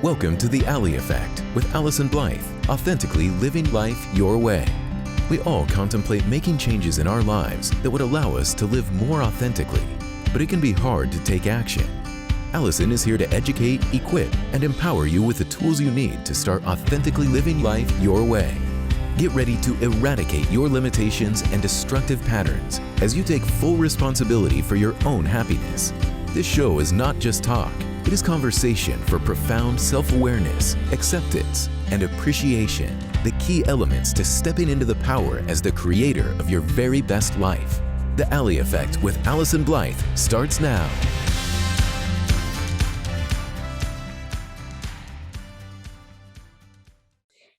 Welcome to the Ally Effect with Allyson Blythe, authentically living life your way. We all contemplate making changes in our lives that would allow us to live more authentically, but it can be hard to take action. Allyson is here to educate, equip, and empower you with the tools you need to start authentically living life your way. Get ready to eradicate your limitations and destructive patterns as you take full responsibility for your own happiness. This show is not just talk. It is conversation for profound self-awareness, acceptance, and appreciation, the key elements to stepping into the power as the creator of your very best life. The Ally Effect with Allyson Blythe starts now.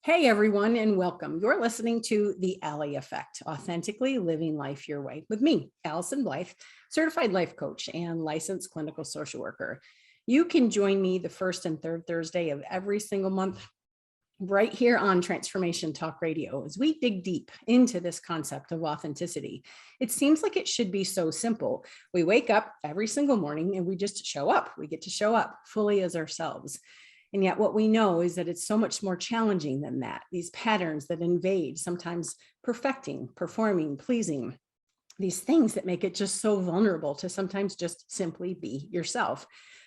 Hey everyone, and welcome. You're listening to The Ally Effect, Authentically Living Life Your Way, with me, Allyson Blythe, certified life coach and licensed clinical social worker. You can join me the first and third Thursday of every single month right here on Transformation Talk Radio as we dig deep into this concept of authenticity. It seems like it should be so simple. We wake up every single morning and we just show up. We get to show up fully as ourselves. And yet what we know is that it's so much more challenging than that. These patterns that invade, sometimes perfecting, performing, pleasing, these things that make it just so vulnerable to sometimes just simply be yourself.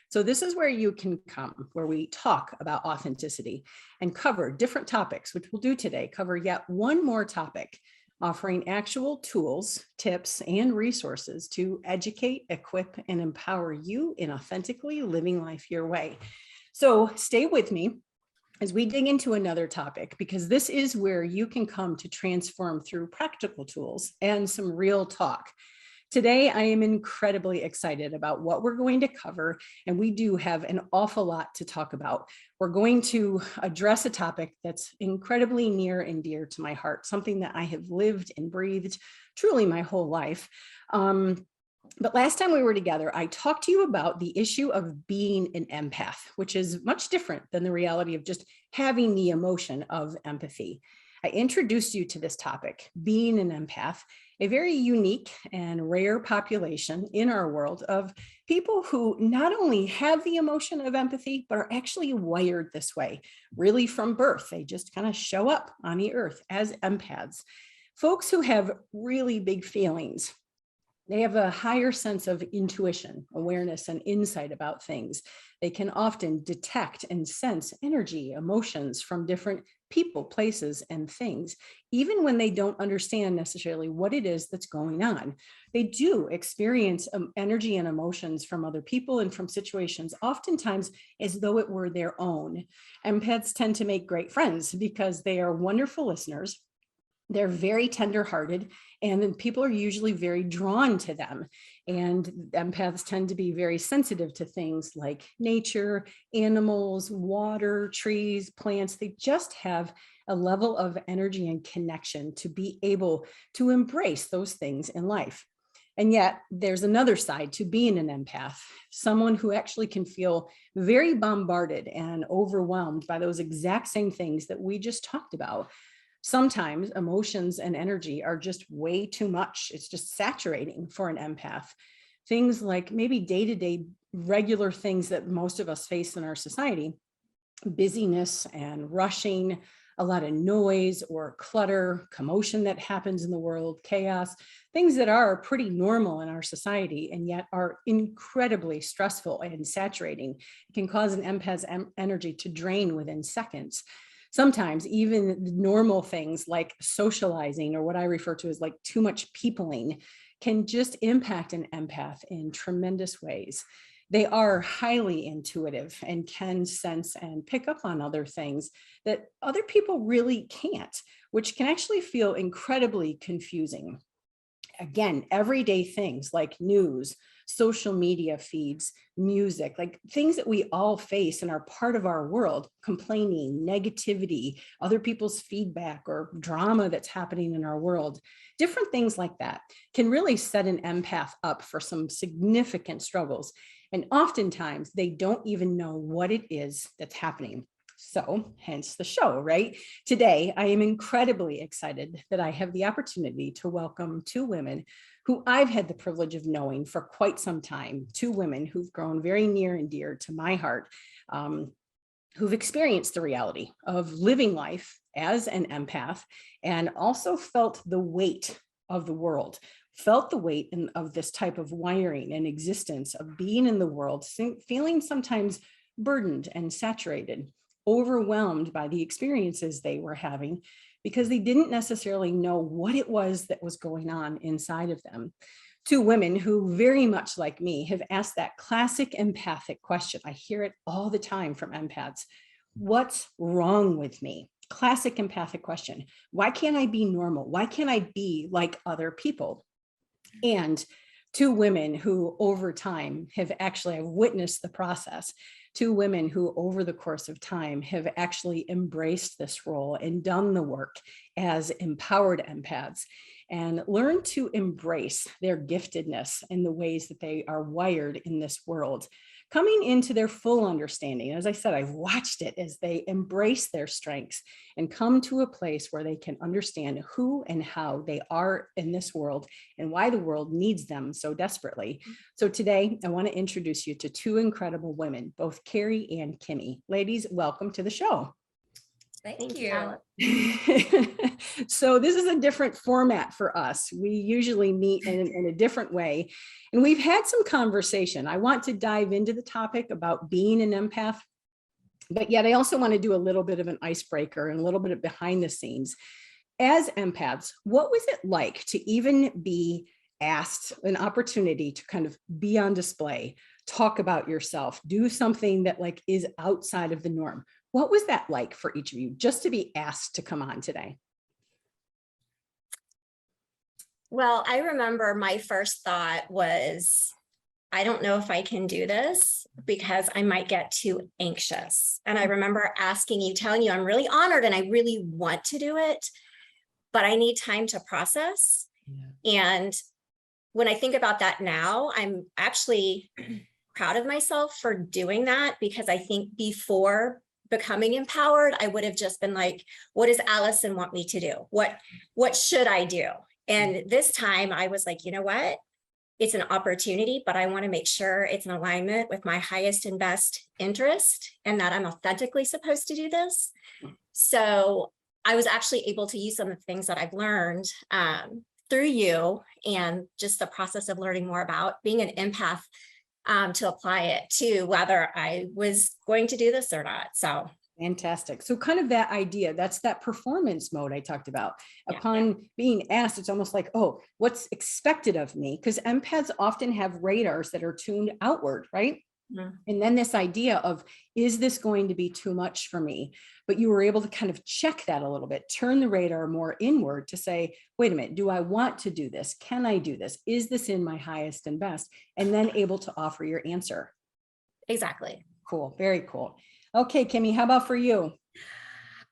So this is where you can come, where we talk about authenticity and cover different topics, which we'll do today, cover yet one more topic, offering actual tools, tips, and resources to educate, equip, and empower you in authentically living life your way. So stay with me as we dig into another topic, because this is where you can come to transform through practical tools and some real talk. Today, I am incredibly excited about what we're going to cover, and we do have an awful lot to talk about. We're going to address a topic that's incredibly near and dear to my heart, something that I have lived and breathed truly my whole life. But last time we were together, I talked to you about the issue of being an empath, which is much different than the reality of just having the emotion of empathy. I introduced you to this topic, being an empath, a very unique and rare population in our world of people who not only have the emotion of empathy, but are actually wired this way, really from birth. They just kind of show up on the earth as empaths. Folks who have really big feelings. They have a higher sense of intuition, awareness, and insight about things. They can often detect and sense energy, emotions from different people, places, and things, even when they don't understand necessarily what it is that's going on. They do experience energy and emotions from other people and from situations, oftentimes as though it were their own. Empaths tend to make great friends because they are wonderful listeners. They're very tender-hearted, and then people are usually very drawn to them. And empaths tend to be very sensitive to things like nature, animals, water, trees, plants. They just have a level of energy and connection to be able to embrace those things in life. And yet there's another side to being an empath, someone who actually can feel very bombarded and overwhelmed by those exact same things that we just talked about. Sometimes emotions and energy are just way too much. It's just saturating for an empath. Things like maybe day-to-day regular things that most of us face in our society, busyness and rushing, a lot of noise or clutter, commotion that happens in the world, chaos, things that are pretty normal in our society and yet are incredibly stressful and saturating. It can cause an empath's energy to drain within seconds. Sometimes even normal things like socializing, or what I refer to as like too much peopling, can just impact an empath in tremendous ways. They are highly intuitive and can sense and pick up on other things that other people really can't, which can actually feel incredibly confusing. Again, everyday things like news, social media feeds, music, like things that we all face and are part of our world, complaining, negativity, other people's feedback or drama that's happening in our world, different things like that can really set an empath up for some significant struggles. And oftentimes they don't even know what it is that's happening. So hence the show, right? Today, I am incredibly excited that I have the opportunity to welcome two women who I've had the privilege of knowing for quite some time, two women who've grown very near and dear to my heart, who've experienced the reality of living life as an empath and also felt the weight of the world, felt the weight of this type of wiring and existence of being in the world, feeling sometimes burdened and saturated, overwhelmed by the experiences they were having because they didn't necessarily know what it was that was going on inside of them. Two women who very much like me have asked that classic empathic question. I hear it all the time from empaths. What's wrong with me? Classic empathic question. Why can't I be normal? Why can't I be like other people? And two women who over time have actually witnessed the process. Two women who over the course of time have actually embraced this role and done the work as empowered empaths and learned to embrace their giftedness in the ways that they are wired in this world, coming into their full understanding. As I said, I've watched it as they embrace their strengths and come to a place where they can understand who and how they are in this world and why the world needs them so desperately. So today, I want to introduce you to two incredible women, both Carrie and Kimmy. Ladies, welcome to the show. Thank you. So this is a different format for us. We usually meet in a different way, and we've had some conversation. I want to dive into the topic about being an empath, but yet I also want to do a little bit of an icebreaker and a little bit of behind the scenes. As empaths, what was it like to even be asked an opportunity to kind of be on display, talk about yourself, do something that like is outside of the norm? What was that like for each of you, just to be asked to come on today? Well, I remember my first thought was, I don't know if I can do this because I might get too anxious. And I remember asking you, telling you, I'm really honored and I really want to do it, but I need time to process. Yeah. And when I think about that now, I'm actually proud of myself for doing that, because I think before becoming empowered, I would have just been like, what does Allyson want me to do? What should I do? And this time I was like, you know what? It's an opportunity, but I want to make sure it's in alignment with my highest and best interest and that I'm authentically supposed to do this. So I was actually able to use some of the things that I've learned through you and just the process of learning more about being an empath to apply it to whether I was going to do this or not. So fantastic. So kind of that idea, that's that performance mode I talked about. Upon being asked, it's almost like, oh, what's expected of me? Because empaths often have radars that are tuned outward, right? And then this idea of, is this going to be too much for me? But you were able to kind of check that a little bit, turn the radar more inward to say, wait a minute, do I want to do this? Can I do this? Is this in my highest and best? And then able to offer your answer. Exactly. Cool. Very cool. Okay, Kimmy, how about for you?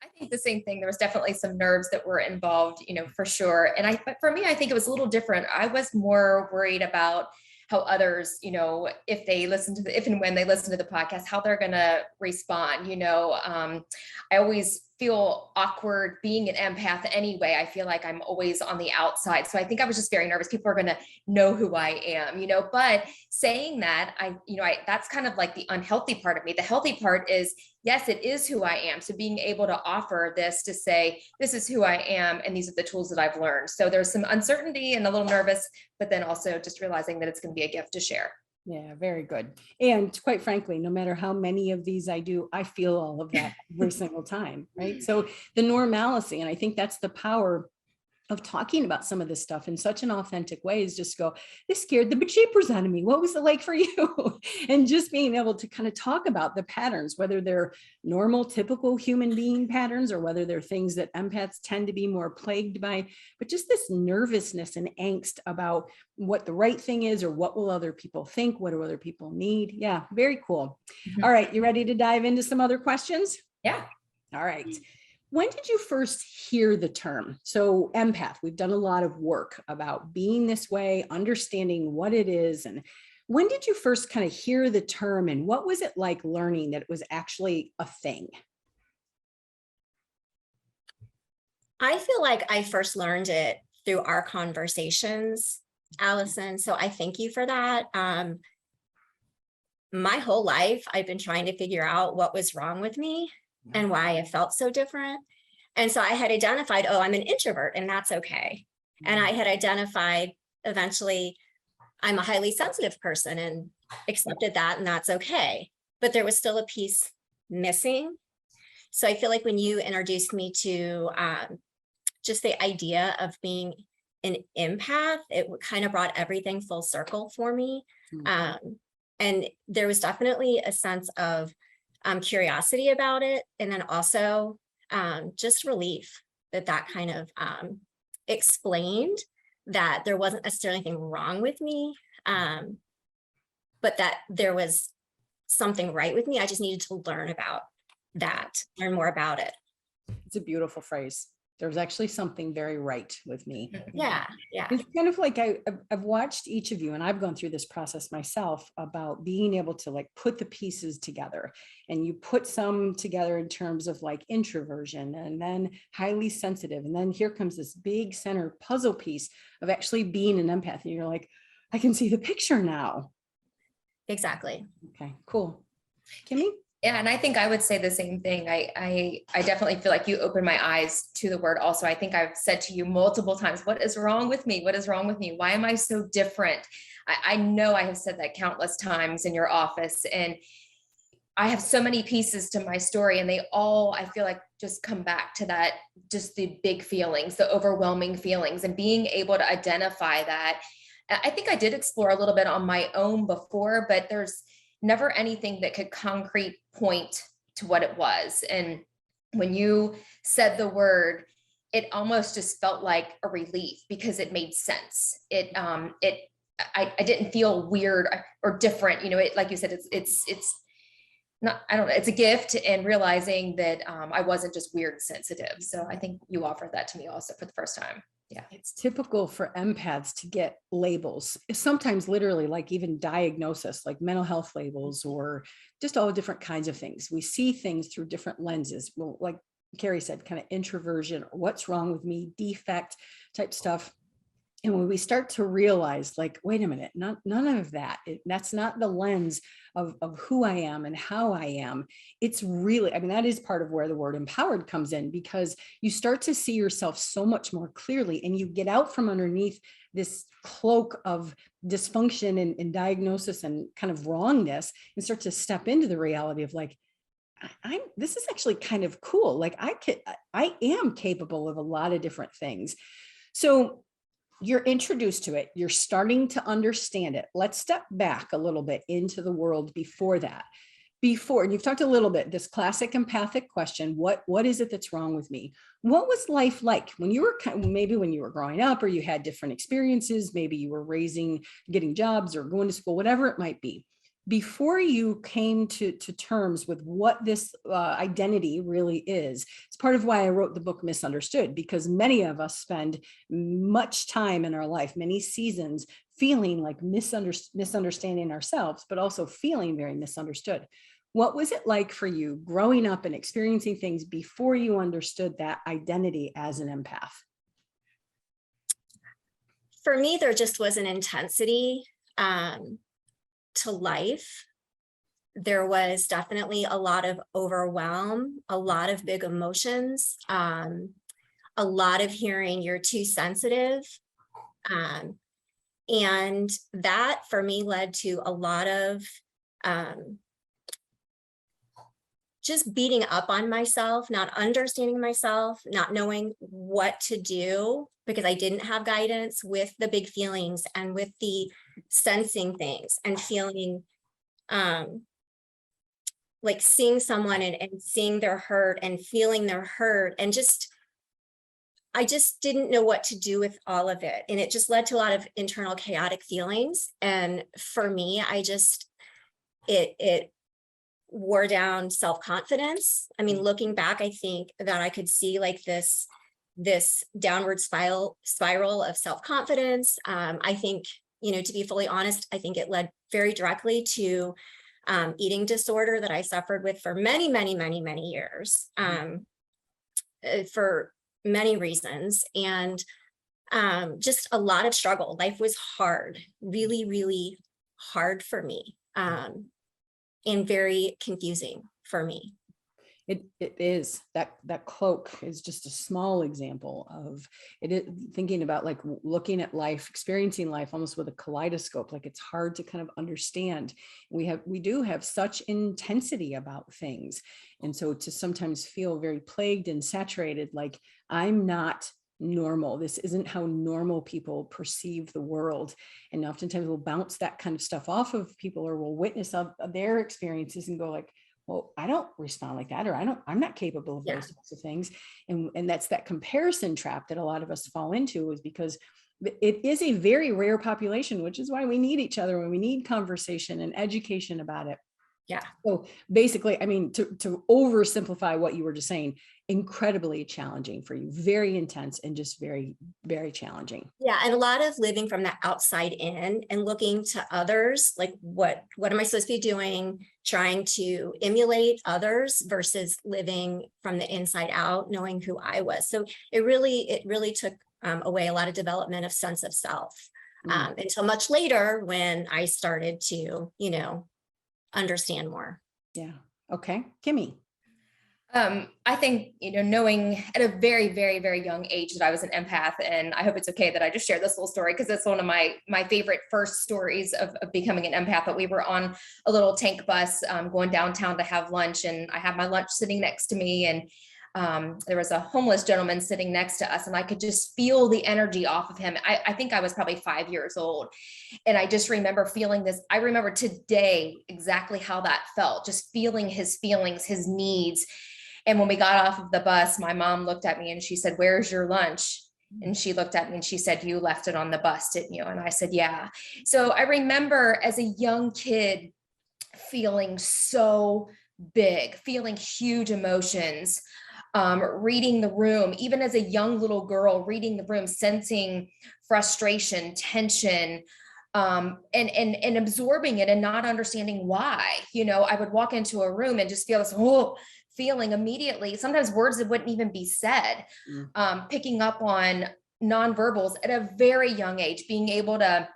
I think the same thing. There was definitely some nerves that were involved, for sure. But for me, I think it was a little different. I was more worried about how others, if they listen to if and when they listen to the podcast, how they're going to respond. I always feel awkward being an empath anyway. I feel like I'm always on the outside. So I think I was just very nervous. People are going to know who I am, but saying that, that's kind of like the unhealthy part of me. The healthy part is, yes, it is who I am. So being able to offer this to say, this is who I am, and these are the tools that I've learned. So there's some uncertainty and a little nervous, but then also just realizing that it's going to be a gift to share. Yeah, very good. And quite frankly, no matter how many of these I do, I feel all of that every single time, right? So the normalcy, and I think that's the power of talking about some of this stuff in such an authentic way, is just go, this scared the bejeepers out of me. What was it like for you? And just being able to kind of talk about the patterns, whether they're normal, typical human being patterns, or whether they're things that empaths tend to be more plagued by, but just this nervousness and angst about what the right thing is, or what will other people think? What do other people need? Yeah, very cool. All right, you ready to dive into some other questions? Yeah. All right. When did you first hear the term? So empath, we've done a lot of work about being this way, understanding what it is. And when did you first kind of hear the term, and what was it like learning that it was actually a thing? I feel like I first learned it through our conversations, Allyson. So I thank you for that. My whole life, I've been trying to figure out what was wrong with me and why I felt so different. And so I had identified, oh, I'm an introvert and that's okay. And I had identified eventually I'm a highly sensitive person and accepted that and that's okay. But there was still a piece missing. So I feel like when you introduced me to just the idea of being an empath, it kind of brought everything full circle for me. And there was definitely a sense of curiosity about it. And then also just relief that kind of explained that there wasn't necessarily anything wrong with me, but that there was something right with me. I just needed to learn about that, learn more about it. It's a beautiful phrase. There's actually something very right with me. Yeah. It's kind of like I've watched each of you, and I've gone through this process myself about being able to like put the pieces together. And you put some together in terms of like introversion and then highly sensitive. And then here comes this big center puzzle piece of actually being an empath. And you're like, I can see the picture now. Exactly. Okay, cool. Kimmy? Yeah, and I think I would say the same thing. I definitely feel like you opened my eyes to the word also. I think I've said to you multiple times, what is wrong with me? What is wrong with me? Why am I so different? I know I have said that countless times in your office, and I have so many pieces to my story, and they all, I feel like, just come back to that, just the big feelings, the overwhelming feelings, and being able to identify that. I think I did explore a little bit on my own before, but there's never anything that could concrete point to what it was. And when you said the word, it almost just felt like a relief because it made sense. I didn't feel weird or different. You know, it, like you said, it's not, I don't know, it's a gift, and realizing that I wasn't just weird and sensitive. So I think you offered that to me also for the first time. Yeah. It's typical for empaths to get labels, sometimes literally like even diagnosis, like mental health labels or just all different kinds of things. We see things through different lenses. Well, like Carrie said, kind of introversion, what's wrong with me, defect type stuff. And when we start to realize, like, wait a minute, none of that, that's not the lens of who I am and how I am. It's really, I mean, that is part of where the word empowered comes in, because you start to see yourself so much more clearly, and you get out from underneath this cloak of dysfunction and diagnosis and kind of wrongness, and start to step into the reality of like, this is actually kind of cool. Like I am capable of a lot of different things. So you're introduced to it. You're starting to understand it. Let's step back a little bit into the world before that. And you've talked a little bit, this classic empathic question, what is it that's wrong with me? What was life like when you were maybe when you were growing up, or you had different experiences, maybe you were getting jobs or going to school, whatever it might be, before you came to terms with what this identity really is. It's part of why I wrote the book Misunderstood, because many of us spend much time in our life, many seasons, feeling like misunderstanding ourselves, but also feeling very misunderstood. What was it like for you growing up and experiencing things before you understood that identity as an empath? For me, there just was an intensity to life. There was definitely a lot of overwhelm, a lot of big emotions, a lot of hearing you're too sensitive. And that for me led to a lot of just beating up on myself, not understanding myself, not knowing what to do, because I didn't have guidance with the big feelings and with the sensing things and feeling like seeing someone and seeing their hurt and feeling their hurt, and I just didn't know what to do with all of it. And it just led to a lot of internal chaotic feelings. And for me, it wore down self-confidence. I mean, looking back, I think that I could see like this downward spiral of self-confidence. I think, to be fully honest, I think it led very directly to eating disorder that I suffered with for many, many, many, many years. For many reasons, and just a lot of struggle. Life was hard, really, really hard for me, and very confusing for me. It is that cloak is just a small example of it. Thinking about like looking at life, experiencing life almost with a kaleidoscope. Like it's hard to kind of understand. We do have such intensity about things, and so to sometimes feel very plagued and saturated, like I'm not normal. This isn't how normal people perceive the world. And oftentimes we'll bounce that kind of stuff off of people, or we'll witness of their experiences and go like, well, I don't respond like that, or I'm not capable of those types of things. And that's that comparison trap that a lot of us fall into, is because it is a very rare population, which is why we need each other, when we need conversation and education about it. Yeah. So basically, I mean, to oversimplify what you were just saying, incredibly challenging for you, very intense and just very, very challenging. Yeah. And a lot of living from the outside in and looking to others, like what am I supposed to be doing? Trying to emulate others versus living from the inside out, knowing who I was. So it really took away a lot of development of sense of self, until much later when I started to, understand more. Yeah. Okay. Kimmy. I think, knowing at a very, very, very young age that I was an empath, and I hope it's okay that I just share this little story because it's one of my favorite first stories of becoming an empath. But we were on a little tank bus going downtown to have lunch, and I had my lunch sitting next to me, and there was a homeless gentleman sitting next to us, and I could just feel the energy off of him. I think I was probably 5 years old. And I just remember feeling this. I remember today exactly how that felt, just feeling his feelings, his needs. And when we got off of the bus, my mom looked at me and she said, "Where's your lunch?" And she looked at me and she said, "You left it on the bus, didn't you?" And I said, "Yeah." So I remember as a young kid feeling so big, feeling huge emotions, reading the room, even as a young little girl, reading the room, sensing frustration, tension, and absorbing it and not understanding why. I would walk into a room and just feel this feeling immediately. Sometimes words that wouldn't even be said, picking up on nonverbals at a very young age, being able to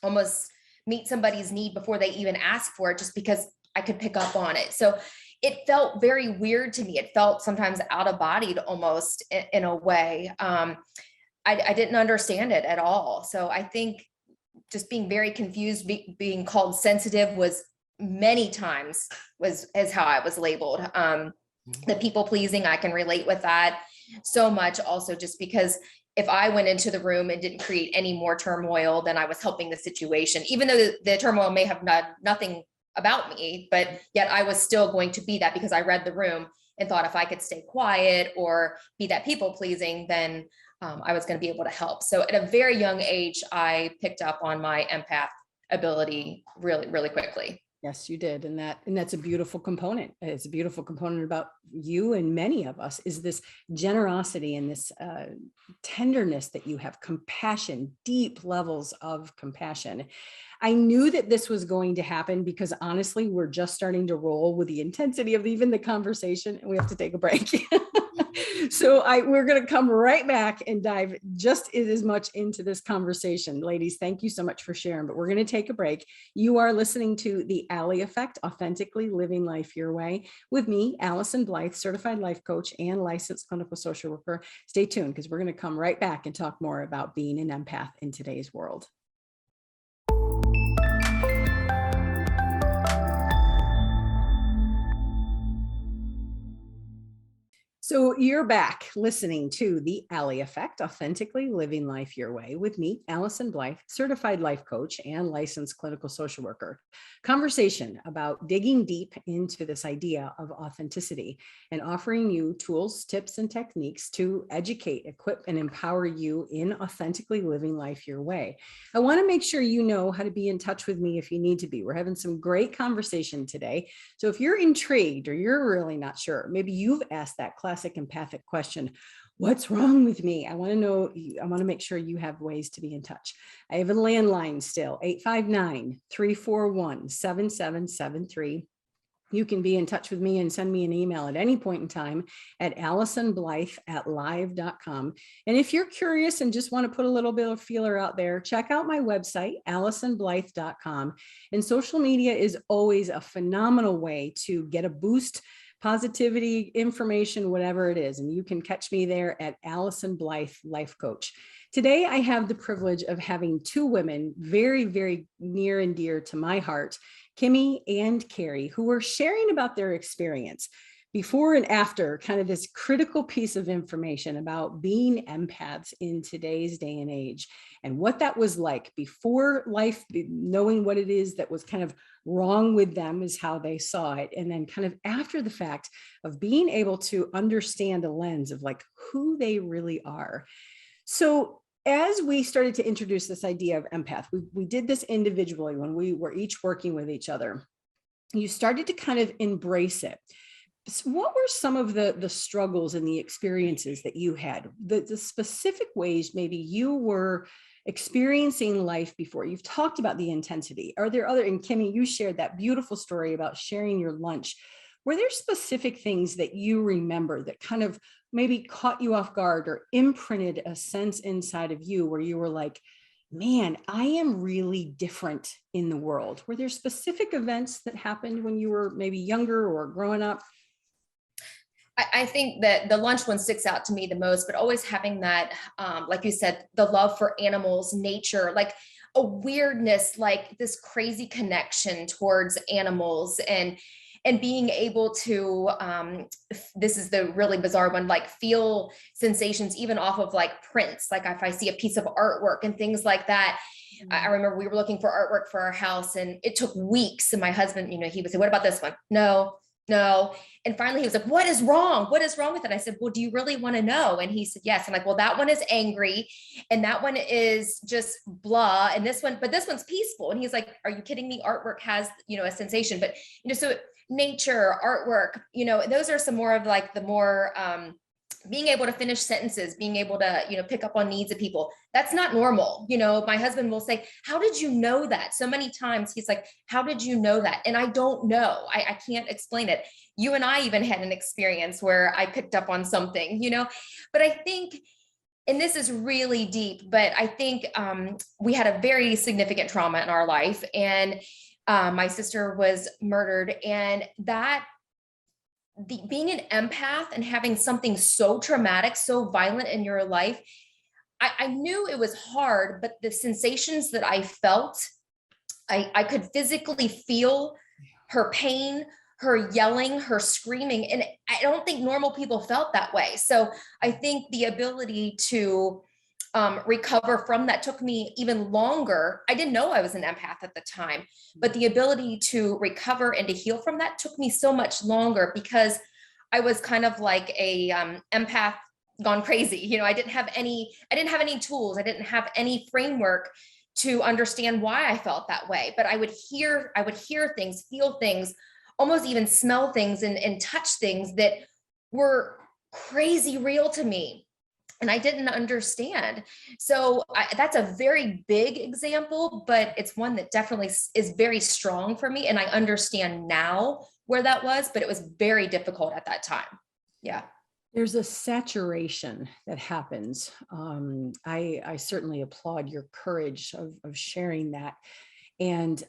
almost meet somebody's need before they even ask for it, just because I could pick up on it. So it felt very weird to me. It felt sometimes out of bodied almost in a way. I didn't understand it at all. So I think just being very confused, being called sensitive was many times as how I was labeled. The people pleasing, I can relate with that so much also, just because if I went into the room and didn't create any more turmoil, then I was helping the situation, even though the turmoil may have nothing about me, but yet I was still going to be that because I read the room and thought if I could stay quiet or be that people pleasing, then I was going to be able to help. So at a very young age, I picked up on my empath ability really, really quickly. Yes, you did. And that's a beautiful component. It's a beautiful component about you and many of us, is this generosity and this tenderness that you have, compassion, deep levels of compassion. I knew that this was going to happen because honestly, we're just starting to roll with the intensity of even the conversation, and we have to take a break. So we're going to come right back and dive just as much into this conversation. Ladies, thank you so much for sharing, but we're going to take a break. You are listening to The Ally Effect, Authentically Living Life Your Way, with me, Allyson Blythe, certified life coach and licensed clinical social worker. Stay tuned because we're going to come right back and talk more about being an empath in today's world. So you're back listening to The Ally Effect, Authentically Living Life Your Way, with me, Allyson Blythe, certified life coach and licensed clinical social worker. Conversation about digging deep into this idea of authenticity and offering you tools, tips, and techniques to educate, equip, and empower you in authentically living life your way. I want to make sure you know how to be in touch with me if you need to be. We're having some great conversation today. So if you're intrigued or you're really not sure, maybe you've asked that classic empathic question, what's wrong with me? I want to know, I want to make sure you have ways to be in touch. I have a landline still, 859-341-7773. You can be in touch with me and send me an email at any point in time at AllysonBlythe@live.com. And if you're curious and just want to put a little bit of feeler out there, check out my website, AllysonBlythe.com. And social media is always a phenomenal way to get a boost, positivity, information, whatever it is. And you can catch me there at Allyson Blythe Life Coach. Today, I have the privilege of having two women very, very near and dear to my heart, Kimmy and Carrie, who were sharing about their experience before and after, kind of this critical piece of information about being empaths in today's day and age, and what that was like before life, knowing what it is that was kind of wrong with them is how they saw it. And then kind of after the fact of being able to understand a lens of like who they really are. So as we started to introduce this idea of empath, we did this individually when we were each working with each other. You started to kind of embrace it. So what were some of the struggles and the experiences that you had, the specific ways maybe you were experiencing life before? You've talked about the intensity. Are there other, and Kimmy, you shared that beautiful story about sharing your lunch. Were there specific things that you remember that kind of maybe caught you off guard or imprinted a sense inside of you where you were like, man, I am really different in the world? Were there specific events that happened when you were maybe younger or growing up? I think that the lunch one sticks out to me the most, but always having that, like you said, the love for animals, nature, like a weirdness, like this crazy connection towards animals, and being able to, this is the really bizarre one, like feel sensations even off of like prints. Like if I see a piece of artwork and things like that. I remember we were looking for artwork for our house and it took weeks. And my husband, he would say, what about this one? No. And finally he was like, what is wrong? What is wrong with it? I said, well, do you really want to know? And he said, yes. I'm like, well, that one is angry. And that one is just blah. And this one's peaceful. And he's like, are you kidding me? Artwork has, a sensation, but, so nature, artwork, those are some more of like the more, being able to finish sentences, being able to, pick up on needs of people. That's not normal. My husband will say, how did you know that? So many times he's like, how did you know that? And I don't know. I can't explain it. You and I even had an experience where I picked up on something, but I think, and this is really deep, but I think we had a very significant trauma in our life, and my sister was murdered, and being an empath and having something so traumatic, so violent in your life, I knew it was hard, but the sensations that I felt, I could physically feel her pain, her yelling, her screaming. And I don't think normal people felt that way. So I think the ability to recover from that took me even longer. I didn't know I was an empath at the time, but the ability to recover and to heal from that took me so much longer because I was kind of like a empath gone crazy. I didn't have any tools. I didn't have any framework to understand why I felt that way. But I would hear things, feel things, almost even smell things and touch things that were crazy real to me. And I didn't understand. So that's a very big example, but it's one that definitely is very strong for me. And I understand now where that was, but it was very difficult at that time. Yeah. There's a saturation that happens. I certainly applaud your courage of sharing that. And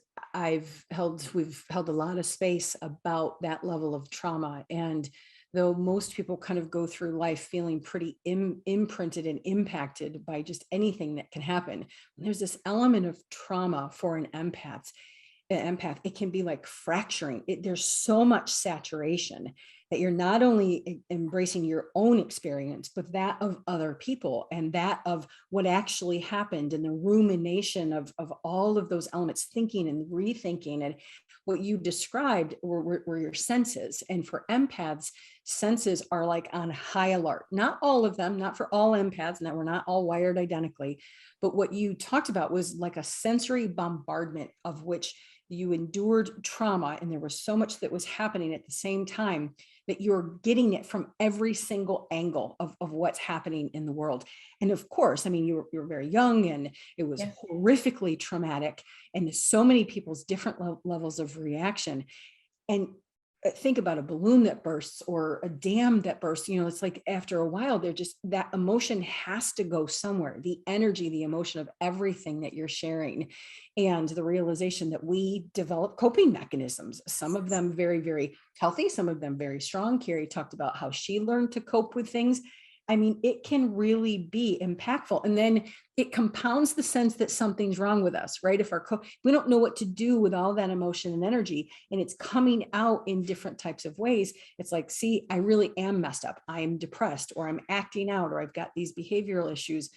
we've held a lot of space about that level of trauma. And though most people kind of go through life feeling pretty imprinted and impacted by just anything that can happen, there's this element of trauma for an empath, it can be like fracturing. There's so much saturation that you're not only embracing your own experience, but that of other people and that of what actually happened and the rumination of all of those elements, thinking and rethinking. And what you described were your senses. And for empaths, senses are like on high alert. Not all of them, not for all empaths, and that we're not all wired identically. But what you talked about was like a sensory bombardment of which you endured trauma, and there was so much that was happening at the same time that you're getting it from every single angle of what's happening in the world. And of course, I mean, you were very young and it was horrifically traumatic, and so many people's different levels of reaction. And think about a balloon that bursts or a dam that bursts, it's like after a while, that emotion has to go somewhere. The energy, the emotion of everything that you're sharing, and the realization that we develop coping mechanisms, some of them very, very healthy, some of them very strong. Carrie talked about how she learned to cope with things. I mean, it can really be impactful. And then it compounds the sense that something's wrong with us, right? If we don't know what to do with all that emotion and energy, and it's coming out in different types of ways. It's like, see, I really am messed up. I'm depressed, or I'm acting out, or I've got these behavioral issues.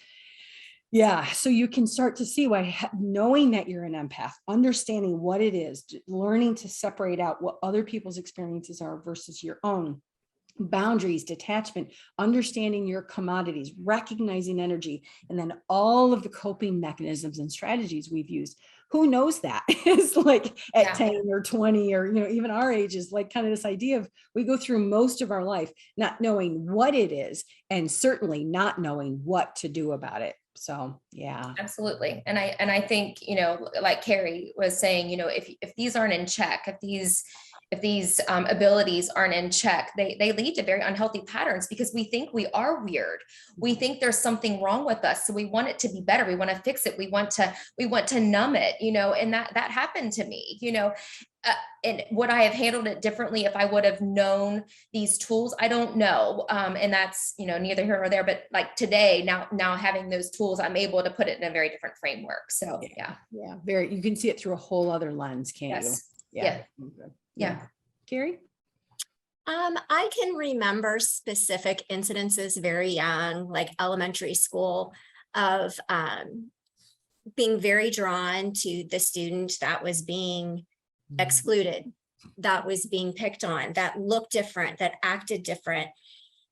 Yeah. So you can start to see why knowing that you're an empath, understanding what it is, learning to separate out what other people's experiences are versus your own. Boundaries, detachment, understanding your commodities, recognizing energy, and then all of the coping mechanisms and strategies we've used. Who knows that? It's like at 10 or 20 or, even our age is like kind of this idea of we go through most of our life not knowing what it is and certainly not knowing what to do about it. So, yeah. Absolutely. And I think, like Carrie was saying, if these aren't in check, if these abilities aren't in check, they lead to very unhealthy patterns, because we think we are weird. We think there's something wrong with us. So we want it to be better. We want to fix it. We want to numb it, and that happened to me, and would I have handled it differently if I would have known these tools? I don't know. And that's, neither here nor there, but like today, now having those tools, I'm able to put it in a very different framework. So yeah. Very, you can see it through a whole other lens, can't you? Yeah. Carrie? I can remember specific incidences very young, like elementary school, of being very drawn to the student that was being excluded, that was being picked on, that looked different, that acted different.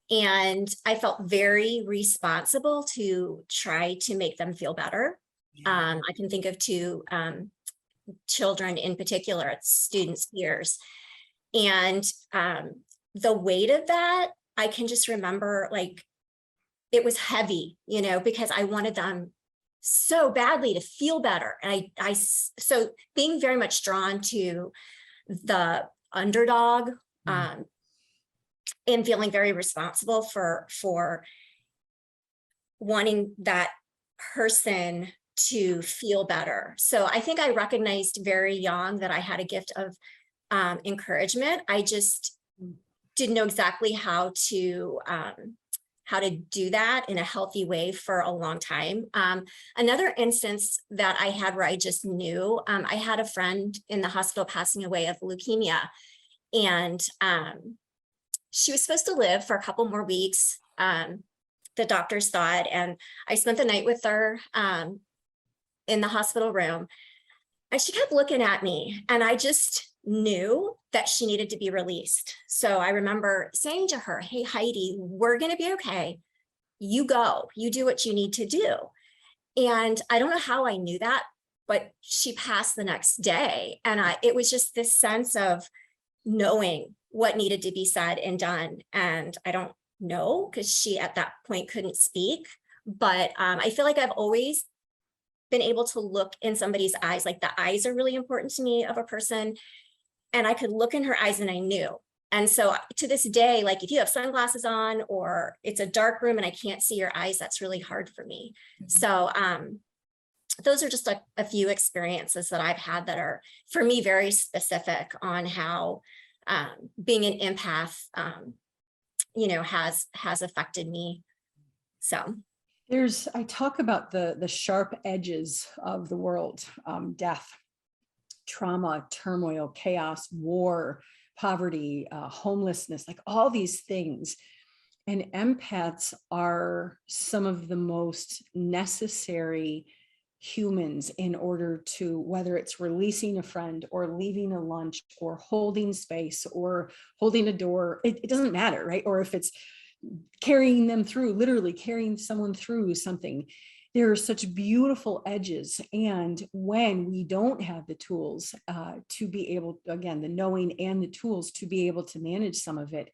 And I felt very responsible to try to make them feel better. I can think of two children in particular, students' peers. And the weight of that, I can just remember, like, it was heavy, because I wanted them so badly to feel better. And so being very much drawn to the underdog, and feeling very responsible for wanting that person to feel better. So I think I recognized very young that I had a gift of encouragement. I just didn't know exactly how to do that in a healthy way for a long time. Another instance that I had where I just knew, I had a friend in the hospital passing away of leukemia, and she was supposed to live for a couple more weeks, the doctors thought, and I spent the night with her in the hospital room, and she kept looking at me, and I just knew that she needed to be released. So I remember saying to her, "Hey, Heidi, we're going to be okay. You go, you do what you need to do." And I don't know how I knew that, but she passed the next day. And it was just this sense of knowing what needed to be said and done. And I don't know, because she at that point couldn't speak, but I feel like I've always been able to look in somebody's eyes. Like, the eyes are really important to me of a person. And I could look in her eyes and I knew. And so to this day, like, if you have sunglasses on or it's a dark room and I can't see your eyes, that's really hard for me. So those are just a few experiences that I've had that are, for me, very specific on how being an empath, has affected me. So I talk about the sharp edges of the world, death, trauma, turmoil, chaos, war, poverty, homelessness, like all these things. And empaths are some of the most necessary humans in order to, whether it's releasing a friend or leaving a lunch or holding space or holding a door, it doesn't matter, right? Or if it's carrying them through, literally carrying someone through something. There are such beautiful edges. And when we don't have the tools to be able, again, the knowing and the tools to be able to manage some of it,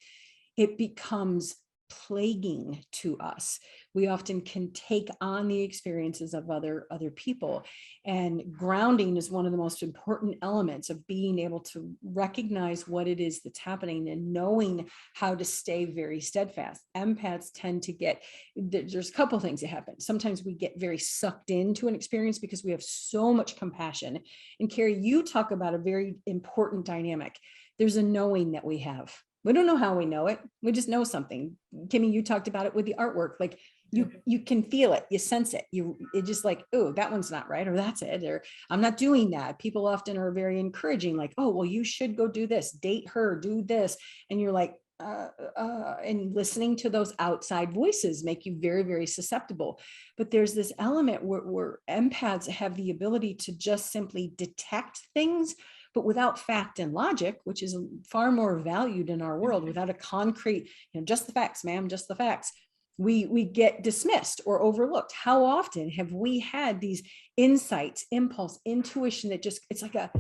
it becomes plaguing to us. We often can take on the experiences of other people, and grounding is one of the most important elements of being able to recognize what it is that's happening and knowing how to stay very steadfast. Empaths tend to get, there's a couple things that happen. Sometimes we get very sucked into an experience because we have so much compassion. And Carrie, you talk about a very important dynamic. There's a knowing that we have. We don't know how we know it. We just know something. Kimmy, you talked about it with the artwork. Like you can feel it, you sense it. It just like, oh, that one's not right, or that's it, or I'm not doing that. People often are very encouraging, like, oh, well, you should go do this, date her, do this. And you're like, and listening to those outside voices make you very, very susceptible. But there's this element where empaths have the ability to just simply detect things, but without fact and logic, which is far more valued in our world, without a concrete, just the facts, ma'am, just the facts. We get dismissed or overlooked. How often have we had these insights, impulse, intuition that just, it's like a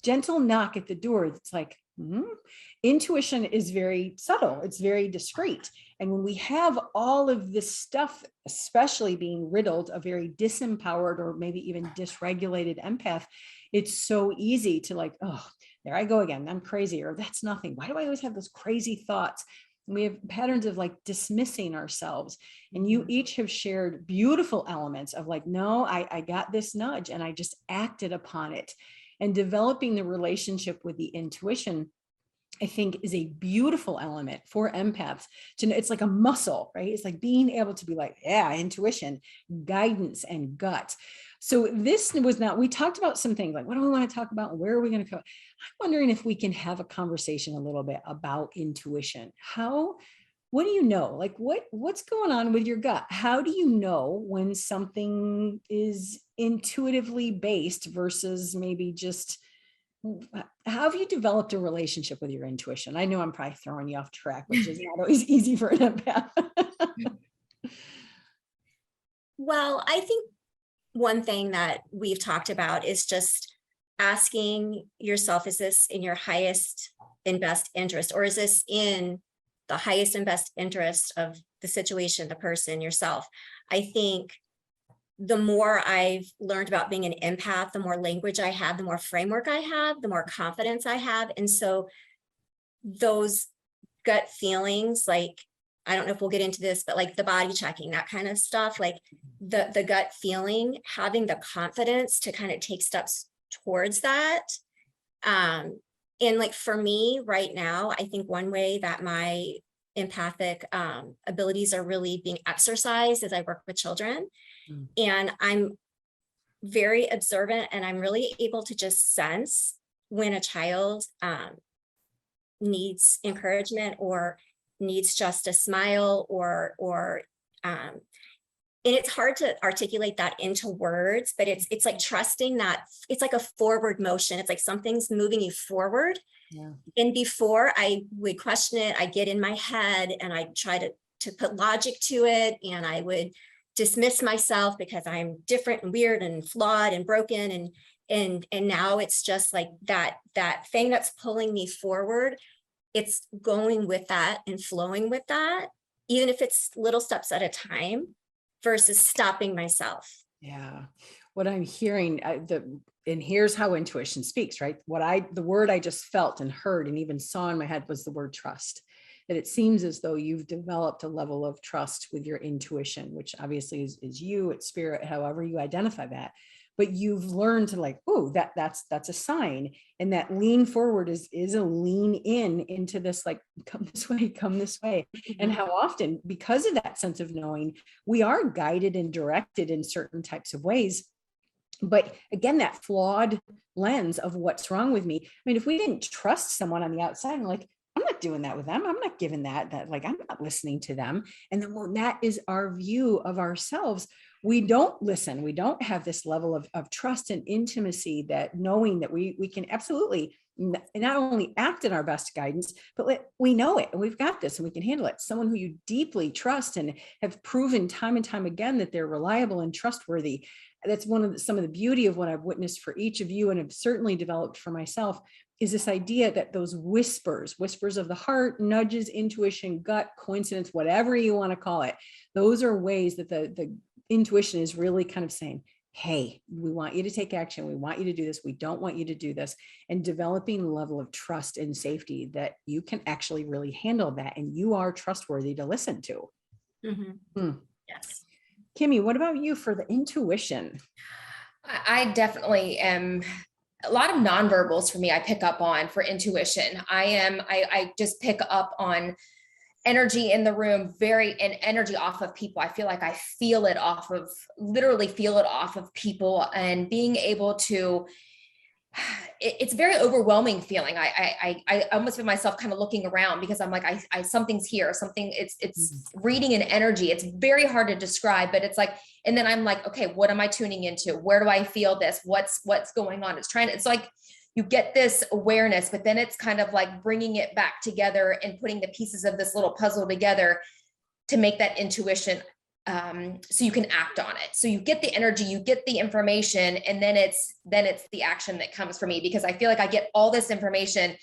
gentle knock at the door. It's like, intuition is very subtle. It's very discreet. And when we have all of this stuff, especially being riddled a very disempowered or maybe even dysregulated empath, it's so easy to like, oh, there I go again. I'm crazy, or that's nothing. Why do I always have those crazy thoughts? And we have patterns of like dismissing ourselves. And you each have shared beautiful elements of like, no, I got this nudge and I just acted upon it. And developing the relationship with the intuition, I think, is a beautiful element for empaths to know. It's like a muscle, right? It's like being able to be like, yeah, intuition, guidance, and gut. So this was not, we talked about some things like, what do we want to talk about? Where are we going to go? I'm wondering if we can have a conversation a little bit about intuition. What do you know? Like what's going on with your gut? How do you know when something is intuitively based versus maybe just, how have you developed a relationship with your intuition? I know I'm probably throwing you off track, which is not always easy for an empath. Well, I think one thing that we've talked about is just asking yourself, is this in your highest and best interest, or is this in the highest and best interest of the situation, the person, yourself? I think the more I've learned about being an empath, the more language I have, the more framework I have, the more confidence I have. And so those gut feelings, like, I don't know if we'll get into this, but like the body checking, that kind of stuff, like the gut feeling, having the confidence to kind of take steps towards that. And like for me right now, I think one way that my empathic abilities are really being exercised is I work with children. And I'm very observant, and I'm really able to just sense when a child needs encouragement or needs just a smile, or and it's hard to articulate that into words, but it's like trusting that it's like a forward motion. It's like something's moving you forward. Yeah. And before I would question it, I get in my head and I try to put logic to it, and I would dismiss myself because I'm different and weird and flawed and broken. And now it's just like that thing that's pulling me forward. It's going with that and flowing with that, even if it's little steps at a time versus stopping myself. Yeah. What I'm hearing, and here's how intuition speaks, right? The word I just felt and heard and even saw in my head was the word trust. That it seems as though you've developed a level of trust with your intuition, which obviously is you, it's spirit, however you identify that. But you've learned to like, oh, that's a sign. And that lean forward is a lean into this, like, come this way, come this way. And how often, because of that sense of knowing, we are guided and directed in certain types of ways. But again, that flawed lens of what's wrong with me. I mean, if we didn't trust someone on the outside, I'm like, I'm not doing that with them. I'm not giving that like, I'm not listening to them. And then when that is our view of ourselves, we don't listen. We don't have this level of trust and intimacy, that knowing that we can absolutely not only act in our best guidance, but we know it and we've got this and we can handle it. Someone who you deeply trust and have proven time and time again that they're reliable and trustworthy. That's some of the beauty of what I've witnessed for each of you, and have certainly developed for myself, is this idea that those whispers of the heart, nudges, intuition, gut, coincidence, whatever you want to call it, those are ways that the intuition is really kind of saying, hey, we want you to take action. We want you to do this. We don't want you to do this. And developing a level of trust and safety that you can actually really handle that. And you are trustworthy to listen to. Yes. Kimmy, what about you for the intuition? I definitely am. A lot of nonverbals for me, I pick up on for intuition. I just pick up on energy in the room, and energy off of people. I feel like I literally feel it off of people, and being able to, it's very overwhelming feeling. I almost feel myself kind of looking around because I'm like, something's here, it's reading an energy. It's very hard to describe, but it's like, and then I'm like, okay, what am I tuning into? Where do I feel this? What's going on? It's like, you get this awareness, but then it's kind of like bringing it back together and putting the pieces of this little puzzle together to make that intuition, so you can act on it. So you get the energy, you get the information, and then it's the action that comes for me, because I feel like I get all this information.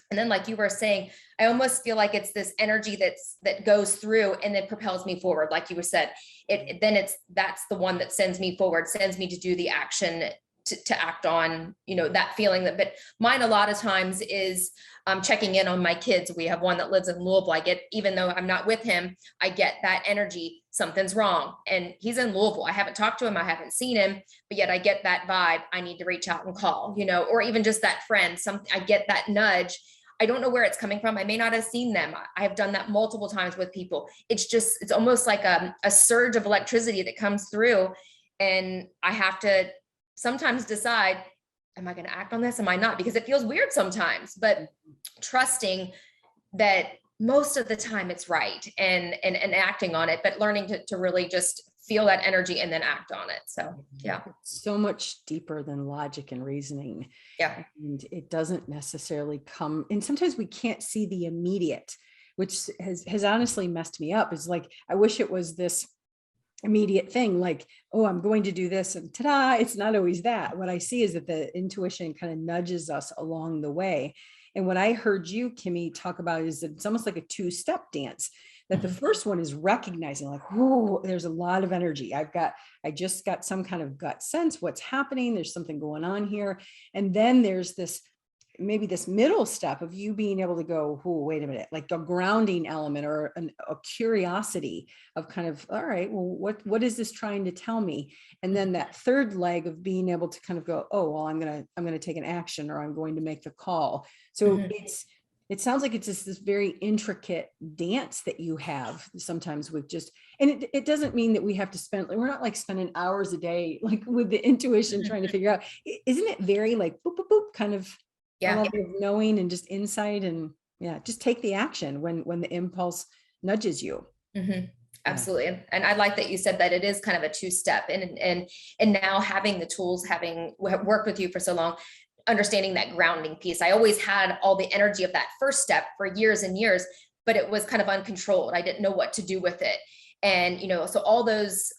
And then, like you were saying, I almost feel like it's this energy that goes through and then propels me forward. Like you said, that's the one that sends me forward, sends me to do the action, to act on, that feeling but mine a lot of times is checking in on my kids. We have one that lives in Louisville. Even though I'm not with him, I get that energy, something's wrong. And he's in Louisville. I haven't talked to him. I haven't seen him, but yet I get that vibe. I need to reach out and call, or even just that friend, I get that nudge. I don't know where it's coming from. I may not have seen them. I have done that multiple times with people. It's almost like a surge of electricity that comes through, and I have to sometimes decide, am I going to act on this? Am I not? Because it feels weird sometimes, but trusting that most of the time it's right, and acting on it, but learning to really just feel that energy and then act on it. So, yeah. It's so much deeper than logic and reasoning. Yeah. And it doesn't necessarily come, and sometimes we can't see the immediate, which has honestly messed me up. It's like, I wish it was this immediate thing, like, oh, I'm going to do this, and ta-da, it's not always that. What I see is that the intuition kind of nudges us along the way. And what I heard you, Kimmy, talk about is that it's almost like a two-step dance. That the first one is recognizing, like, oh, there's a lot of energy. I just got some kind of gut sense, what's happening, there's something going on here. And then there's maybe this middle step of you being able to go, oh, wait a minute, like the grounding element, or a curiosity of kind of, all right, well, what is this trying to tell me? And then that third leg of being able to kind of go, oh, well, I'm going to take an action, or I'm going to make the call. So it sounds like it's just this very intricate dance that you have sometimes with just, and it doesn't mean that we have to we're not like spending hours a day, like with the intuition trying to figure out, isn't it very like boop, boop, boop, kind of, yeah, of knowing and just insight, and just take the action when the impulse nudges you. Absolutely. And I like that you said that it is kind of a two-step, and now having the tools, having worked with you for so long, understanding that grounding piece. I always had all the energy of that first step for years and years, but it was kind of uncontrolled. I didn't know what to do with it. And, so all those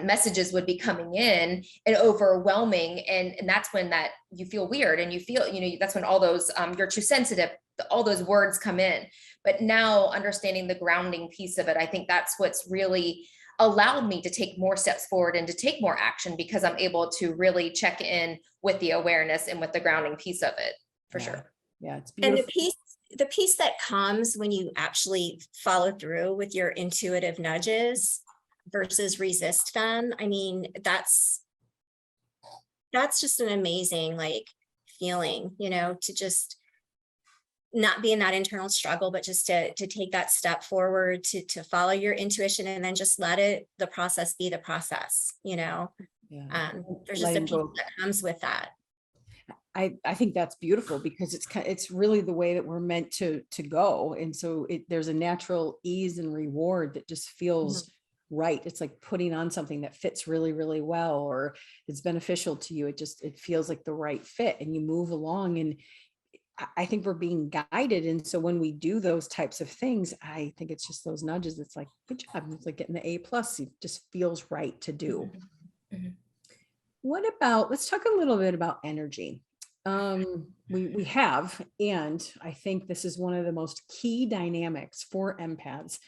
messages would be coming in and overwhelming. And that's when that you feel weird, and you feel, that's when all those, you're too sensitive, all those words come in. But now understanding the grounding piece of it, I think that's what's really allowed me to take more steps forward and to take more action, because I'm able to really check in with the awareness and with the grounding piece of it, for sure. Yeah, it's beautiful. And the piece that comes when you actually follow through with your intuitive nudges versus resist them, I mean, that's just an amazing feeling, to just not be in that internal struggle, but just to take that step forward, to follow your intuition, and then just let the process be the process, there's just a piece that comes with that. I think that's beautiful, because it's really the way that we're meant to go. And so there's a natural ease and reward that just feels right. It's like putting on something that fits really, really well, or it's beneficial to you. It feels like the right fit, and you move along, and I think we're being guided. And so when we do those types of things, I think it's just those nudges. It's like, good job. It's like getting the A+. It just feels right to do. What about, let's talk a little bit about energy. we have, and I think this is one of the most key dynamics for empaths,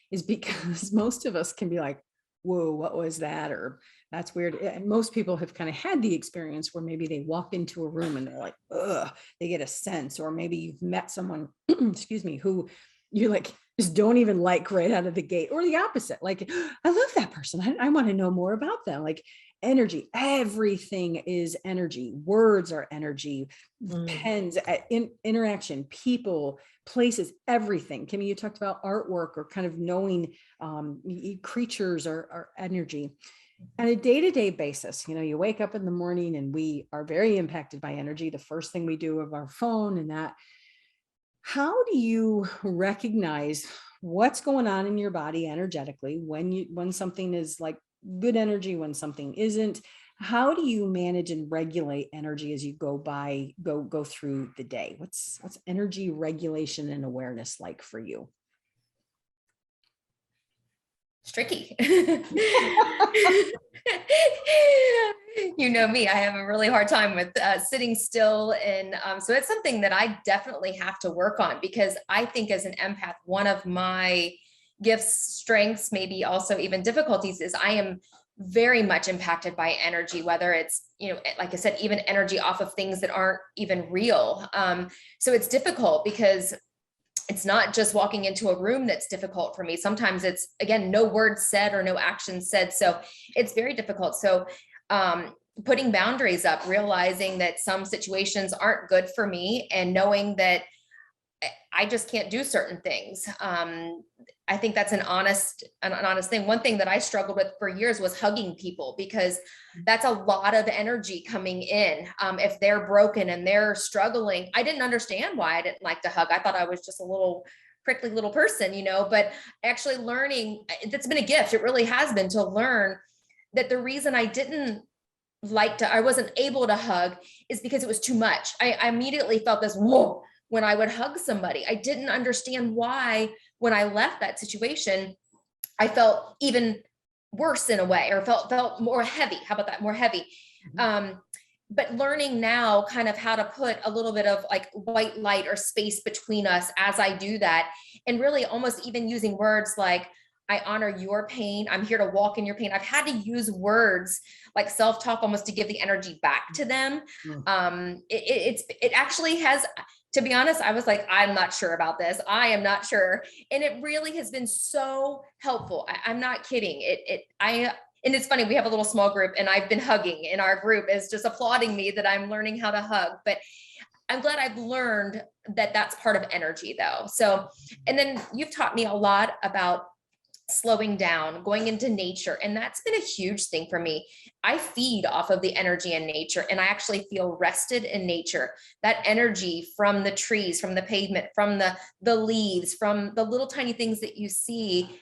is because most of us can be like, whoa, what was that? Or that's weird. And most people have kind of had the experience where maybe they walk into a room and they're like, ugh, they get a sense, or maybe you've met someone, excuse me, who you like just don't even like right out of the gate, or the opposite. Like, I love that person. I want to know more about them. Like, energy, everything is energy. Words are energy, pens, interaction, people, places, everything. Kimmy, you talked about artwork, or kind of knowing creatures are energy. On a day-to-day basis, you wake up in the morning and we are very impacted by energy. The first thing we do with our phone and that. How do you recognize what's going on in your body energetically when something is like good energy, when something isn't? How do you manage and regulate energy as you go through the day? What's energy regulation and awareness like for you? It's tricky. You know me, I have a really hard time with sitting still. And so it's something that I definitely have to work on, because I think as an empath, one of my gifts, strengths, maybe also even difficulties, is I am very much impacted by energy, whether it's, like I said, even energy off of things that aren't even real. So it's difficult because it's not just walking into a room that's difficult for me. Sometimes it's, again, no words said or no action said. So it's very difficult. So putting boundaries up, realizing that some situations aren't good for me, and knowing that I just can't do certain things. I think that's an honest thing. One thing that I struggled with for years was hugging people, because that's a lot of energy coming in. If they're broken and they're struggling, I didn't understand why I didn't like to hug. I thought I was just a little prickly little person, but actually learning, that's been a gift. It really has been, to learn that the reason I wasn't able to hug is because it was too much. I immediately felt this, whoa, when I would hug somebody. I didn't understand why, when I left that situation, I felt even worse in a way, or felt more heavy. How about that? More heavy. But learning now kind of how to put a little bit of like white light or space between us as I do that. And really almost even using words like, I honor your pain. I'm here to walk in your pain. I've had to use words like self-talk almost to give the energy back to them. It actually has, to be honest, I was like, I'm not sure about this. I am not sure. And it really has been so helpful. I'm not kidding. And it's funny, we have a little small group, and I've been hugging, and our group is just applauding me that I'm learning how to hug. But I'm glad I've learned that that's part of energy though. So, and then you've taught me a lot about slowing down, going into nature. And that's been a huge thing for me. I feed off of the energy in nature, and I actually feel rested in nature. That energy from the trees, from the pavement, from the leaves, from the little tiny things that you see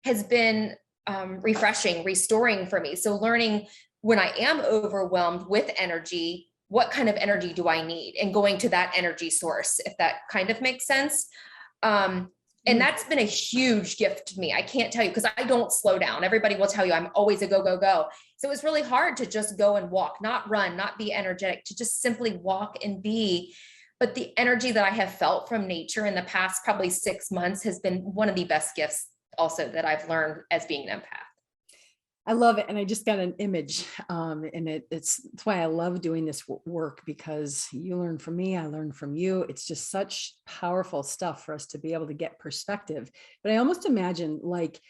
has been refreshing, restoring for me. So learning when I am overwhelmed with energy, what kind of energy do I need, and going to that energy source, if that kind of makes sense. And that's been a huge gift to me. I can't tell you, because I don't slow down. Everybody will tell you I'm always a go, go, go. So it's really hard to just go and walk, not run, not be energetic, to just simply walk and be. But the energy that I have felt from nature in the past probably 6 months has been one of the best gifts also that I've learned as being an empath. I love it. And I just got an image, and that's why I love doing this work, because you learn from me, I learn from you. It's just such powerful stuff for us to be able to get perspective. But I almost imagine like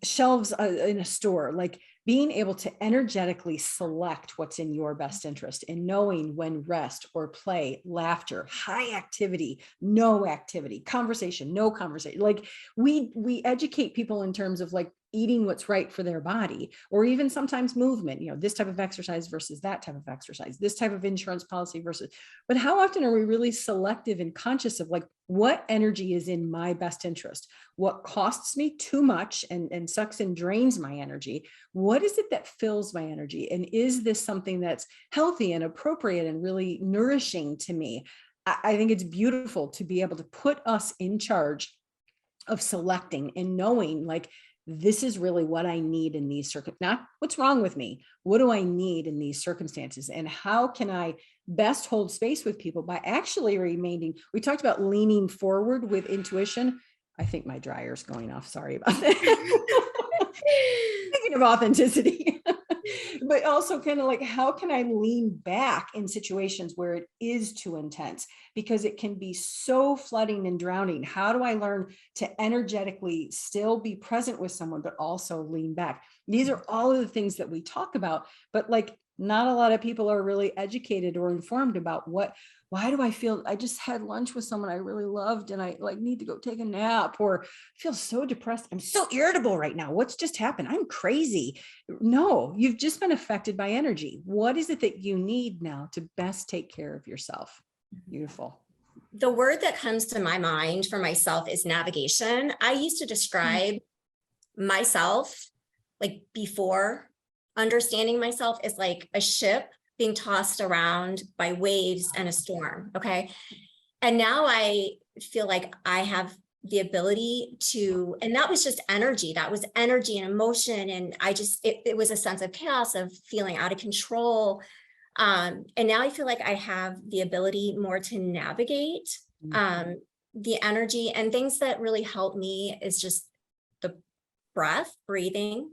shelves in a store, like being able to energetically select what's in your best interest, and knowing when rest or play, laughter, high activity, no activity, conversation, no conversation. Like we educate people in terms of like eating what's right for their body, or even sometimes movement, this type of exercise versus that type of exercise, this type of insurance policy versus, but how often are we really selective and conscious of like, what energy is in my best interest? What costs me too much and sucks and drains my energy? What is it that fills my energy? And is this something that's healthy and appropriate and really nourishing to me? I think it's beautiful to be able to put us in charge of selecting and knowing like, this is really what I need in these not what's wrong with me. What do I need in these circumstances? And how can I best hold space with people by actually remaining, we talked about leaning forward with intuition. I think my dryer's going off. Sorry about that. Speaking of authenticity, but also kind of like, how can I lean back in situations where it is too intense? Because it can be so flooding and drowning. How do I learn to energetically still be present with someone, but also lean back? These are all of the things that we talk about, but like not a lot of people are really educated or informed about why do I feel, I just had lunch with someone I really loved and I like need to go take a nap, or feel so depressed. I'm so irritable right now. What's just happened? I'm crazy. No, you've just been affected by energy. What is it that you need now to best take care of yourself? Beautiful. The word that comes to my mind for myself is navigation. I used to describe myself, like before understanding myself, as like a ship being tossed around by waves and a storm. Okay. And now I feel like I have the ability to, and that was just energy. That was energy and emotion. And I just, it was a sense of chaos, of feeling out of control. And now I feel like I have the ability more to navigate the energy, and things that really help me is just the breath, breathing.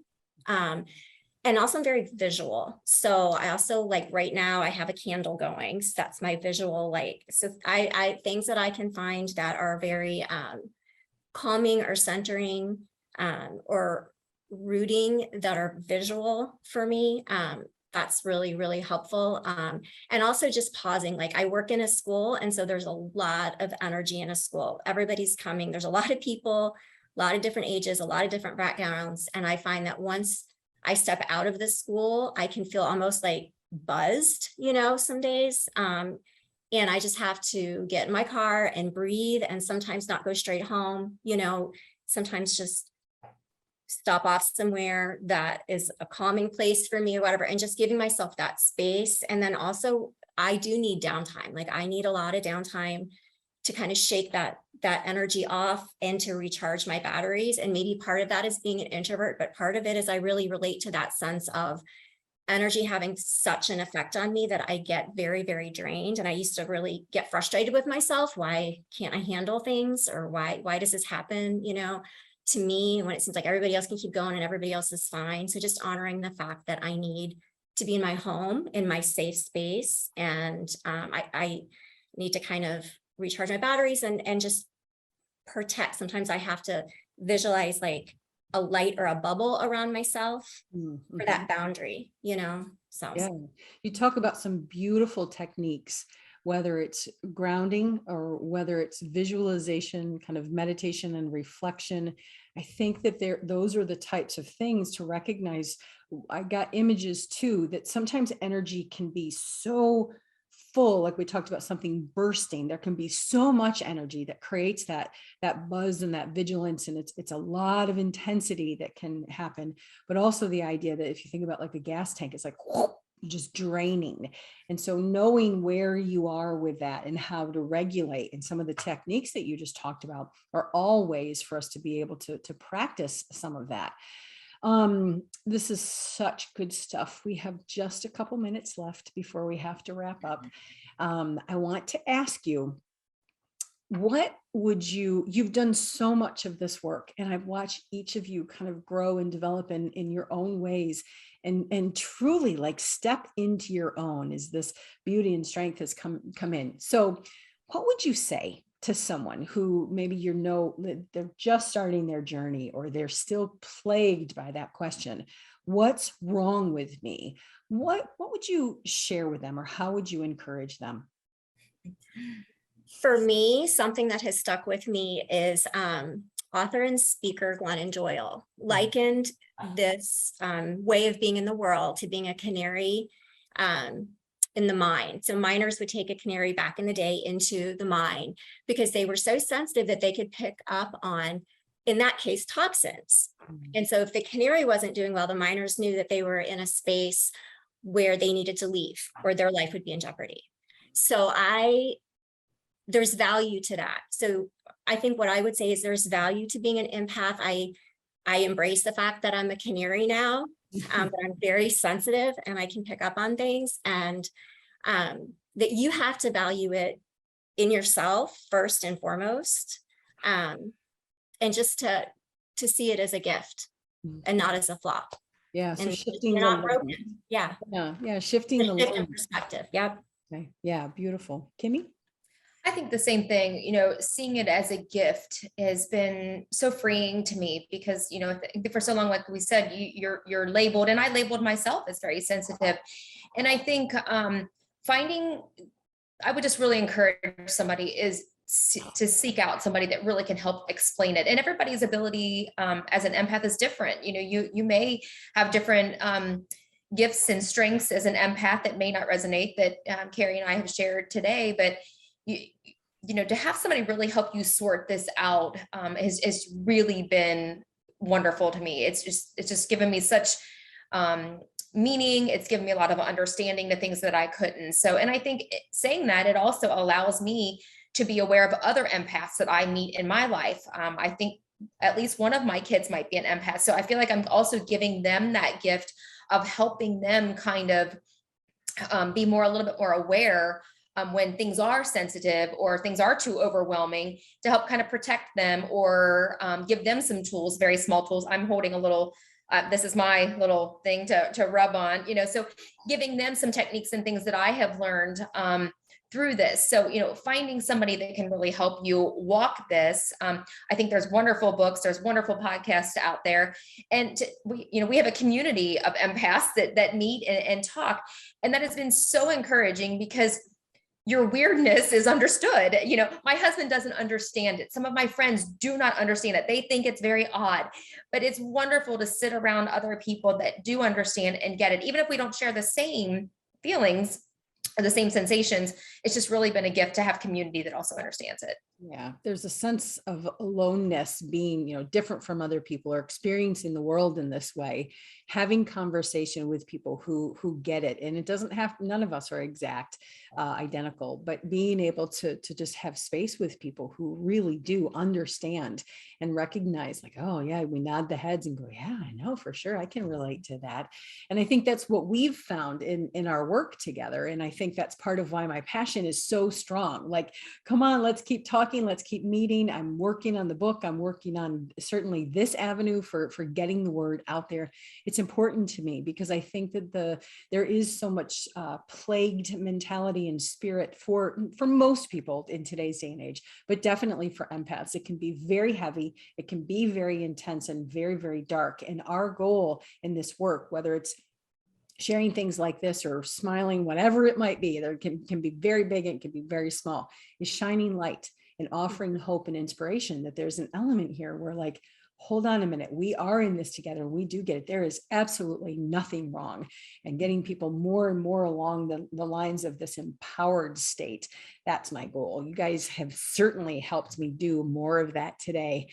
And also I'm very visual. So I also, like right now I have a candle going. So that's my visual, like, so I things that I can find that are very calming or centering or rooting, that are visual for me. That's really, really helpful. And also just pausing, like I work in a school. And so there's a lot of energy in a school. Everybody's coming. There's a lot of people, a lot of different ages, a lot of different backgrounds. And I find that once I step out of the school, I can feel almost like buzzed, some days. And I just have to get in my car and breathe, and sometimes not go straight home, sometimes just stop off somewhere that is a calming place for me or whatever, and just giving myself that space. And then also I do need downtime. Like I need a lot of downtime to kind of shake that energy off and to recharge my batteries. And maybe part of that is being an introvert, but part of it is I really relate to that sense of energy having such an effect on me that I get very, very drained. And I used to really get frustrated with myself. Why can't I handle things? Or why does this happen, to me, when it seems like everybody else can keep going and everybody else is fine? So just honoring the fact that I need to be in my home, in my safe space. And I need to kind of recharge my batteries and just protect. Sometimes I have to visualize like a light or a bubble around myself for that boundary, so. Yeah, you talk about some beautiful techniques, whether it's grounding or whether it's visualization, kind of meditation and reflection. I think that those are the types of things to recognize. I got images too, that sometimes energy can be so full, like we talked about something bursting. There can be so much energy that creates that buzz and that vigilance, and it's a lot of intensity that can happen. But also the idea that if you think about like a gas tank, it's like whoop, just draining. And so knowing where you are with that and how to regulate, and some of the techniques that you just talked about are all ways for us to be able to practice some of that. This is such good stuff. We have just a couple minutes left before we have to wrap up. I want to ask you, what would you've done so much of this work, and I've watched each of you kind of grow and develop in your own ways, and truly like step into your own as this beauty and strength has come in. So what would you say to someone who maybe they're just starting their journey, or they're still plagued by that question, what's wrong with me? What would you share with them, or how would you encourage them? For me, something that has stuck with me is author and speaker Glennon Doyle likened this way of being in the world to being a canary in the mine. So miners would take a canary back in the day into the mine because they were so sensitive that they could pick up on, in that case, toxins. And so if the canary wasn't doing well, the miners knew that they were in a space where they needed to leave or their life would be in jeopardy. So there's value to that. So I think what I would say is there's value to being an empath. I I embrace the fact that I'm a canary now, that I'm very sensitive and I can pick up on things, and that you have to value it in yourself first and foremost, and just to see it as a gift and not as a flaw. Yeah. So And shifting you're the not broken. lens. Yeah. Yeah. Shifting the The shift in lens. perspective. Yep. Okay. Yeah. Beautiful. Kimmy? I think the same thing, seeing it as a gift has been so freeing to me because, for so long, like we said, you're labeled, and I labeled myself as very sensitive. And I think I would just really encourage somebody is to seek out somebody that really can help explain it. And everybody's ability as an empath is different. You may have different gifts and strengths as an empath that may not resonate, that Carrie and I have shared today, but to have somebody really help you sort this out has really been wonderful to me. It's just given me such meaning. It's given me a lot of understanding to things that I couldn't. So, and I think saying that, it also allows me to be aware of other empaths that I meet in my life. I think at least one of my kids might be an empath. So I feel like I'm also giving them that gift of helping them kind of be a little bit more aware when things are sensitive or things are too overwhelming, to help kind of protect them or give them some tools, very small tools. I'm holding a little, this is my little thing to rub on, so giving them some techniques and things that I have learned through this. So, finding somebody that can really help you walk this. I think there's wonderful books, there's wonderful podcasts out there. And we have a community of empaths that meet and talk. And that has been so encouraging because your weirdness is understood. My husband doesn't understand it. Some of my friends do not understand it. They think it's very odd, but it's wonderful to sit around other people that do understand and get it. Even if we don't share the same feelings or the same sensations, it's just really been a gift to have community that also understands it. Yeah, there's a sense of aloneness being, different from other people or experiencing the world in this way, having conversation with people who get it. And it doesn't have, none of us are exact, identical, but being able to just have space with people who really do understand and recognize like, oh yeah, we nod the heads and go, yeah, I know for sure. I can relate to that. And I think that's what we've found in our work together. And I think that's part of why my passion is so strong. Like, come on, let's keep talking. Let's keep meeting. I'm working on the book. I'm working on certainly this avenue for getting the word out there. It's important to me because I think that there is so much plagued mentality and spirit for most people in today's day and age, but definitely for empaths. It can be very heavy. It can be very intense and very, very dark. And our goal in this work, whether it's sharing things like this or smiling, whatever it might be, there can be very big and can be very small, is shining light and offering hope and inspiration that there's an element here where like, hold on a minute, we are in this together. We do get it. There is absolutely nothing wrong. And getting people more and more along the lines of this empowered state. That's my goal. You guys have certainly helped me do more of that today,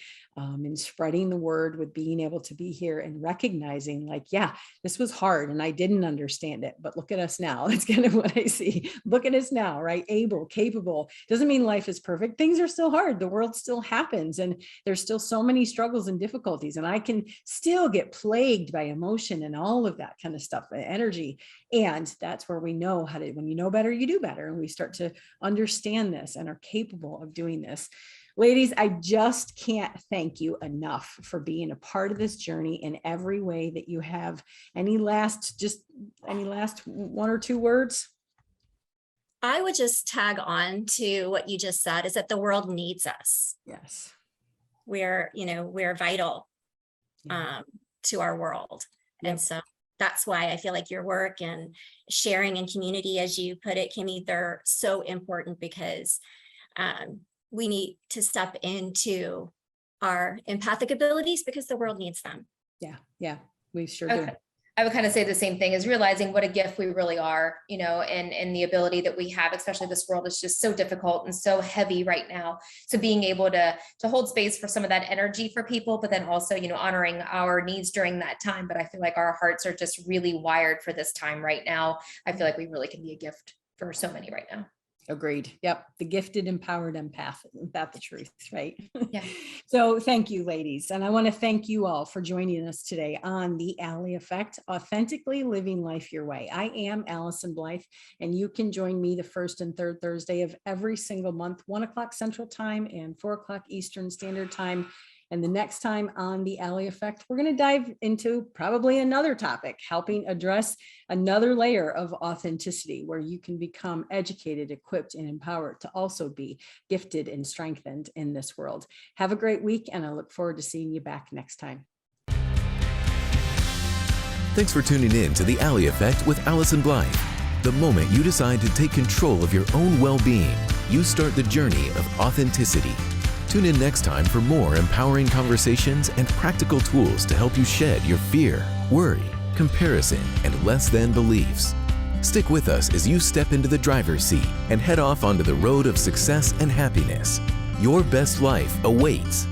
in spreading the word with being able to be here and recognizing like, yeah, this was hard and I didn't understand it, but look at us now. That's kind of what I see. Look at us now, right? Able, capable. Doesn't mean life is perfect. Things are still hard. The world still happens. And there's still so many struggles and difficulties. And I can still get plagued by emotion and all of that kind of stuff, energy. And that's where we know how to, when you know better, you do better. And we start to understand this and are capable of doing this. Ladies, I just can't thank you enough for being a part of this journey in every way that you have. Any last one or two words? I would just tag on to what you just said, is that the world needs us. Yes. We're vital to our world. Yep. And so that's why I feel like your work and sharing and community, as you put it, Kimmy, they're so important because we need to step into our empathic abilities because the world needs them. Yeah, we sure do. I would kind of say the same thing, is realizing what a gift we really are, and the ability that we have, especially this world is just so difficult and so heavy right now. So being able to hold space for some of that energy for people, but then also, honoring our needs during that time. But I feel like our hearts are just really wired for this time right now. I feel like we really can be a gift for so many right now. Agreed. Yep. The gifted, empowered empath. Isn't that the truth, right? Yeah. So thank you, ladies. And I want to thank you all for joining us today on the Ally Effect, Authentically Living Life Your Way. I am Allyson Blythe, and you can join me the first and third Thursday of every single month, 1:00 Central Time and 4:00 Eastern Standard Time. And the next time on the Ally Effect, we're going to dive into probably another topic, helping address another layer of authenticity where you can become educated, equipped, and empowered to also be gifted and strengthened in this world. Have a great week, and I look forward to seeing you back next time. Thanks for tuning in to the Ally Effect with Allyson Blythe. The moment you decide to take control of your own well-being, you start the journey of authenticity. Tune in next time for more empowering conversations and practical tools to help you shed your fear, worry, comparison, and less than beliefs. Stick with us as you step into the driver's seat and head off onto the road of success and happiness. Your best life awaits.